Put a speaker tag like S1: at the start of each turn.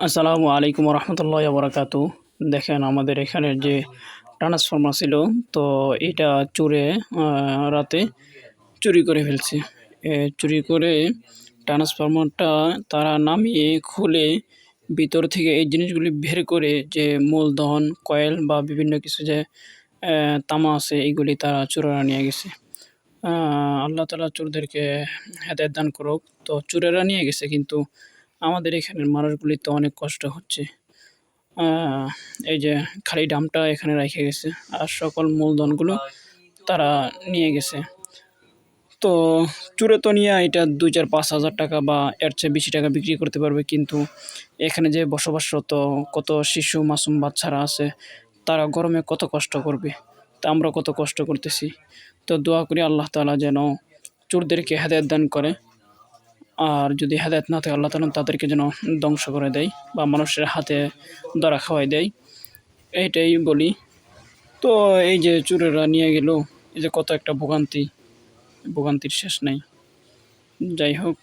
S1: আসসালামু আলাইকুম রহমতুল্লাহ বরাকাতু। দেখেন আমাদের এখানের যে ট্রান্সফর্মার ছিল, তো এটা চোরে রাতে চুরি করে ফেলছে। চুরি করে ট্রান্সফর্মারটা তারা নামিয়ে খুলে ভিতর থেকে এই জিনিসগুলি বের করে যে মূলধন, কয়েল বা বিভিন্ন কিছু যে তামা আছে এইগুলি তারা চোরেরা নিয়ে গেছে। আল্লাহ তাআলা চোরদেরকে হেদায়েত দান করুক। তো চোরেরা নিয়ে গেছে কিন্তু আমাদের এখানের মানুষগুলির তো অনেক কষ্ট হচ্ছে। আ এই যে খালি ডাম্পটা এখানে রাইখা গেছে। আর সকল মূলধনগুলো তারা নিয়ে গেছে। তো চোরে তো নিয়া এটা ২, ৪, ৫,০০০ টাকা বা এর চেয়ে বেশি টাকা বিক্রি করতে পারবে। কিন্তু এখানে যে বসবাসরত কত শিশু মাসুম বাচ্চারা আছে, তারা গরমে কত কষ্ট করবে। তা আমরা কত কষ্ট করতেছি। তো দোয়া করি আল্লাহ তাআলা যেন চোরদেরকে হেদায়েত দান করে। আর যদি হেদায়েত না থাকে আল্লাহ তাআলা তাদেরকে যেন ধ্বংস করে দেয় বা মানুষের হাতে ধরা খাওয়াই দেয়। এইটাই বলি। তো এই যে চোরেরা নিয়ে গেল, এই যে কত একটা ভোগান্তি, ভোগান্তির শেষ নাই। যাই হোক।